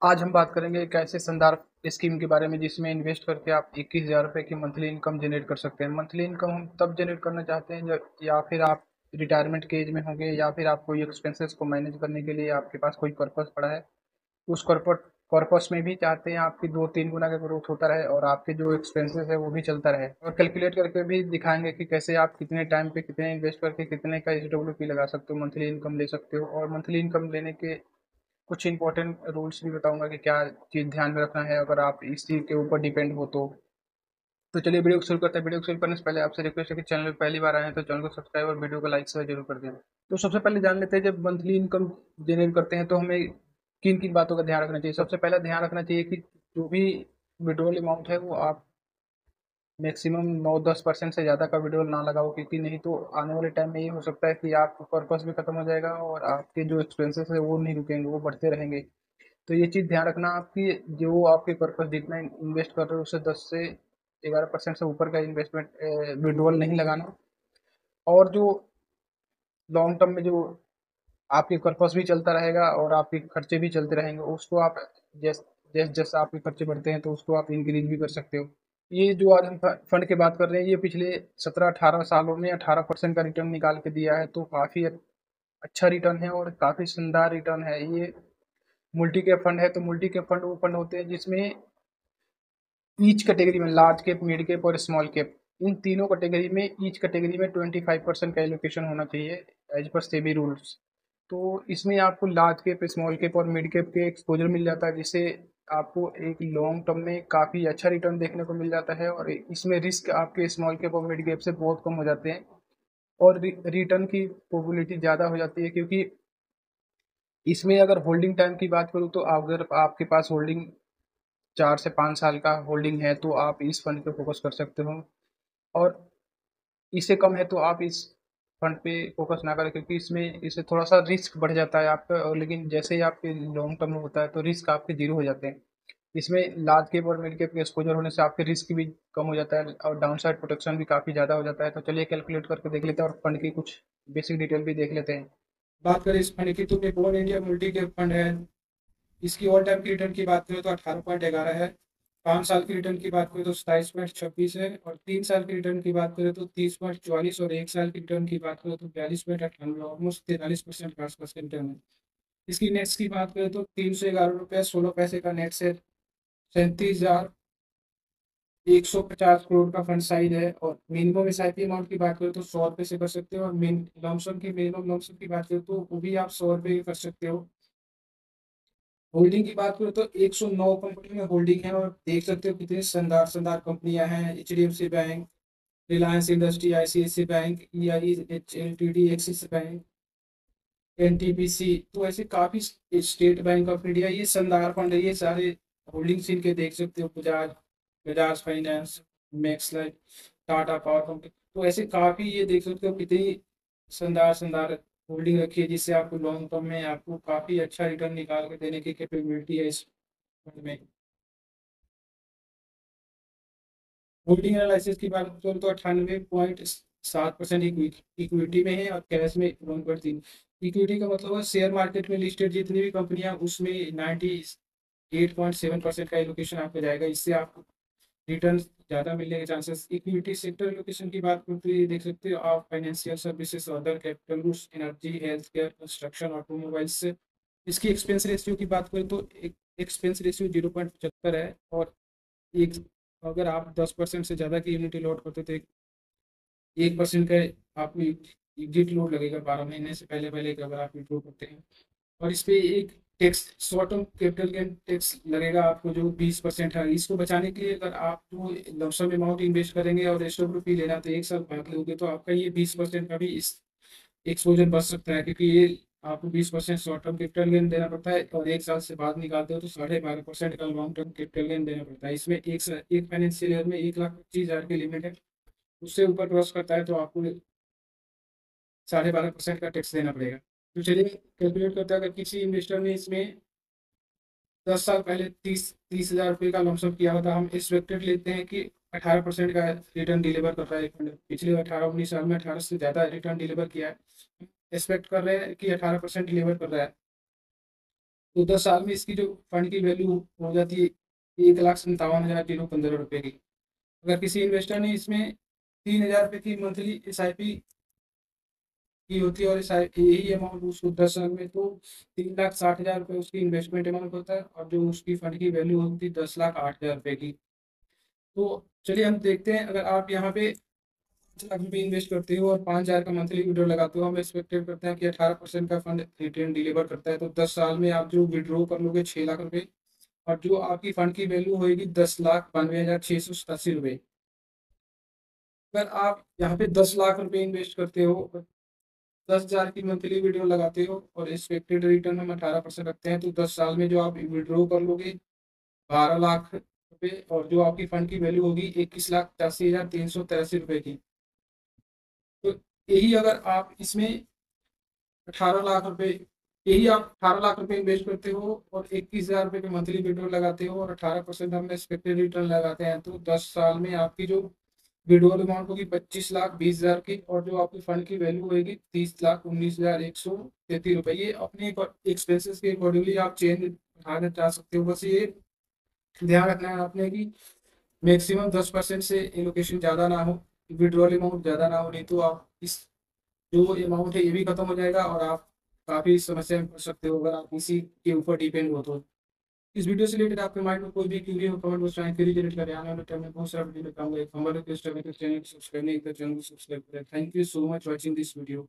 आज हम बात करेंगे एक ऐसे शानदार स्कीम के बारे में जिसमें इन्वेस्ट करके आप 21,000 रुपये की मंथली इनकम जनरेट कर सकते हैं। मंथली इनकम हम तब जनरेट करना चाहते हैं जब या फिर आप रिटायरमेंट के एज में होंगे या फिर आप कोई एक्सपेंसेस को मैनेज करने के लिए आपके पास कोई पर्पस पड़ा है। उस पर्पस में भी चाहते हैं आपकी 2-3 गुना का ग्रोथ होता रहे और आपके जो एक्सपेंसेस है वो भी चलता रहे, और कैलकुलेट करके भी दिखाएंगे कि कैसे आप कितने टाइम पे कितने इन्वेस्ट करके कितने का SWP लगा सकते हो, मंथली इनकम ले सकते हो। और मंथली इनकम लेने के कुछ इंपॉर्टेंट रूल्स भी बताऊंगा कि क्या चीज़ ध्यान में रखना है अगर आप इस चीज़ के ऊपर डिपेंड हो तो चलिए वीडियो को शुरू करते हैं। वीडियो को शुरू करने से पहले आपसे रिक्वेस्ट है कि चैनल पे पहली बार आए हैं तो चैनल को सब्सक्राइब और वीडियो को लाइक से जरूर कर दें। तो सबसे पहले जान लेते हैं, जब मंथली इनकम जनरेट करते हैं तो हमें किन किन बातों का ध्यान रखना चाहिए। सबसे पहला ध्यान रखना चाहिए कि जो भी विड्रॉल अमाउंट है वो आप मैक्सिमम 9-10% से ज़्यादा का विड्रॉल ना लगाओ, क्योंकि नहीं तो आने वाले टाइम में ये हो सकता है कि आपका पर्पस भी खत्म हो जाएगा और आपके जो एक्सपेंसेस है वो नहीं रुकेंगे, वो बढ़ते रहेंगे। तो ये चीज़ ध्यान रखना आपकी जो आपके पर्पस जितना इन्वेस्ट कर रहे हो उससे 10 से 11% से ऊपर का इन्वेस्टमेंट विड्रॉल नहीं लगाना। और जो लॉन्ग टर्म में जो आपके पर्पस भी चलता रहेगा और आपके खर्चे भी चलते रहेंगे उसको आप जैस जैसे जैसे आपके खर्चे बढ़ते हैं तो उसको आप इंक्रीज भी कर सकते हो। ये जो आज हम फंड की बात कर रहे हैं ये पिछले 17-18 सालों में 18% का रिटर्न निकाल के दिया है, तो काफ़ी अच्छा रिटर्न है और काफ़ी शानदार रिटर्न है ये। मल्टी कैप फंड है, तो मल्टी कैप फंड वो फंड होते हैं जिसमें ईच कैटेगरी में लार्ज कैप, मिड कैप और स्मॉल कैप, इन तीनों कैटेगरी में ईच कैटेगरी में 25% का एलोकेशन होना चाहिए एज पर सेबी रूल्स। तो इसमें आपको लार्ज कैप, स्मॉल कैप और मिड कैप के एक्सपोजर मिल जाता है, जिससे आपको एक लॉन्ग टर्म में काफ़ी अच्छा रिटर्न देखने को मिल जाता है और इसमें रिस्क आपके स्मॉल कैप और मिड कैप से बहुत कम हो जाते हैं और रिटर्न की प्रोबेबिलिटी ज़्यादा हो जाती है, क्योंकि इसमें अगर होल्डिंग टाइम की बात करूँ तो अगर आपके पास होल्डिंग 4 से 5 साल का होल्डिंग है तो आप इस फंड पे फोकस कर सकते हो, और इससे कम है तो आप इस फंड पे फोकस ना करें, क्योंकि इसमें इससे थोड़ा सा रिस्क बढ़ जाता है आपका, और लेकिन जैसे ही आपके लॉन्ग टर्म में होता है तो रिस्क आपके जीरो हो जाते हैं। इसमें लार्ज कैप और मिड कैप के एक्सपोजर होने से आपके रिस्क भी कम हो जाता है और डाउन साइड प्रोटेक्शन भी काफ़ी ज़्यादा हो जाता है। तो चलिए कैलकुलेट करके देख लेते हैं और फंड की कुछ बेसिक डिटेल भी देख लेते हैं। बात करें इस फंड की तो Nippon India multi cap fund है। इसकी ऑल टाइम की रिटर्न की बात करें तो 18.11 है। 5 साल की रिटर्न की बात करें तो 27.26 है और 3 साल की रिटर्न की बात करें तो 30.44 और 1 साल की रिटर्न की बात करें तो 42.98, ऑलमोस्ट 43% के आसपास का रिटर्न है। इसकी नेट्स की बात करें तो 311 रुपये 16 पैसे का नेट से 37,150 करोड़ का फंड साइज है। और मिनिमम SIP अमाउंट की बात करें तो 100 रुपये से कर सकते हो और लमसम की मिनिमम लमसम की बात करें तो वो भी आप 100 रुपये कर सकते हो। होल्डिंग की बात करें तो 109 कंपनी में होल्डिंग है और देख सकते हो कितनी शानदार शानदार कंपनियां हैं। HDFC bank, Reliance industry, ICICI bank, EI, LTD, axis bank, NTPC, तो ऐसे काफी, स्टेट बैंक ऑफ इंडिया, ये शानदार फंड है। ये सारे होल्डिंग्स इनके देख सकते हो, Bajaj, Bajaj finance, max life, Tata power company, तो ऐसे काफी ये देख सकते हो कितनी शानदार शानदार होल्डिंग रखी है, जिससे आपको लॉन्ग टर्म में आपको काफी अच्छा रिटर्न निकाल के देने की कैपेबिलिटी है इस फंड में। होल्डिंग एनालिसिस की बात करें तो 98.7% इक्विटी में है और कैश में 1.3। इक्विटी का मतलब है शेयर मार्केट में लिस्टेड जितनी भी कंपनियां उसमें 98.7% का एलोकेशन आपको जाएगा। इससे आपको रिटर्न ज़्यादा मिलने के चांसेस। इक्विटी सेक्टर एलोकेशन की बात करते हुए देख सकते हो आप, financial services, other capital goods, energy, health care, construction, automobiles. इसकी एक्सपेंस रेशियो की बात करें तो एक्सपेंस रेशियो 0.75 है और एक, अगर आप 10% से ज़्यादा की यूनिट लॉट करते तो 1% का आपको एग्जिट लोड लगेगा 12 महीने से पहले पहले अगर आप विड्रॉ करते हैं। और इस पे एक tax, short term capital gain tax लगेगा आपको जो 20% है। इसको बचाने के लिए अगर आप जो लमसम अमाउंट इन्वेस्ट करेंगे और SWP लेना तो 1 साल बाद लोगे तो आपका ये 20% का भी इस एक्सपोजर बच सकता है, क्योंकि ये आपको 20% शॉर्ट टर्म कैपिटल गेन देना पड़ता है और 1 साल से बाद निकालते हो तो 12.5% का लॉन्ग टर्म कैपिटल गेन देना पड़ता है। इसमें एक फाइनेंशियल ईयर में 1,25,000 की लिमिट है, उससे ऊपर क्रॉस करता है तो आपको 12.5% का टैक्स देना पड़ेगा। तो चलिए कैलकुलेट करते हैं, अगर किसी इन्वेस्टर ने इसमें 10 साल पहले 30,000 रुपये का लमसम किया होता, हम एक्सपेक्टेड लेते हैं कि 18% का रिटर्न डिलीवर कर रहा है फंड। पिछले 18-19 साल में 18 से ज़्यादा रिटर्न डिलीवर किया है। एक्सपेक्ट कर रहे हैं कि 18% डिलीवर कर रहा है। तो 10 साल में इसकी जो फंड की वैल्यू हो जाती है 1,57,015 रुपये की। अगर किसी इन्वेस्टर ने इसमें 3,000 रुपये की मंथली SIP की होती है और यही अमाउंट उसको 10 साल में, तो 3,60,000 रुपये उसकी इन्वेस्टमेंट अमाउंट होता है और जो उसकी फंड की वैल्यू होती है 10,08,000 रुपये की। तो चलिए हम देखते हैं, अगर आप यहाँ पे 5 लाख रुपये इन्वेस्ट करते हो और 5,000 का मंथली विड्रॉ लगाते हो, हम एक्सपेक्टेड करते हैं कि 18% का फंड रिटर्न डिलीवर करता है, तो 10 साल में आप जो विड्रॉ कर लोगे 6 लाख रुपये, और जो आपकी फंड की वैल्यू होगी 10,92,687 रुपये। अगर आप यहाँ पे 10 लाख रुपये इन्वेस्ट करते हो, 10,000 की मंथली विड्रॉ लगाते हो और एक्सपेक्टेड रिटर्न हम 18% रखते हैं, तो 10 साल में जो आप विड्रॉ कर लोगे 12 लाख रुपये, और जो आपकी फंड की वैल्यू होगी 21,85,383 रुपये की। तो यही अगर आप इसमें 18 लाख रुपये, यही आप 18 लाख रुपये इन्वेस्ट करते हो और 21,000 रुपये के मंथली विड्रॉ लगाते हो और 18% हम एक्सपेक्टेड रिटर्न लगाते हैं, तो 10 साल में आपकी जो विड्रॉल अमाउंट होगी 25,20,000 की, और जो आपकी फंड की वैल्यू होगी 30,19,133 रुपये। ये अपने एक्सपेंसेस के अकॉर्डिंगली आप चेंज बढ़ाना चाह सकते हो, बस ये ध्यान रखना है आपने कि मैक्सिमम 10% से एलोकेशन ज़्यादा ना हो, विड्रॉल अमाउंट ज़्यादा ना हो, नहीं तो आप इस जो अमाउंट है ये भी खत्म हो जाएगा और आप काफ़ी समस्या में पड़ सकते हो अगर आप इसी के ऊपर डिपेंड हो तो। इस वीडियो से रिलेटेड आपके माइंड में कोई भी क्वेरी हो, कमेंट बॉक्स में क्वेरी जनरेट करें। आने वाले टाइम में बहुत सारा वीडियो बताऊंगा। एक हमारे चैनल को सब्सक्राइब नहीं किया, चैनल को सब्सक्राइब करें। Thank you so much watching this video.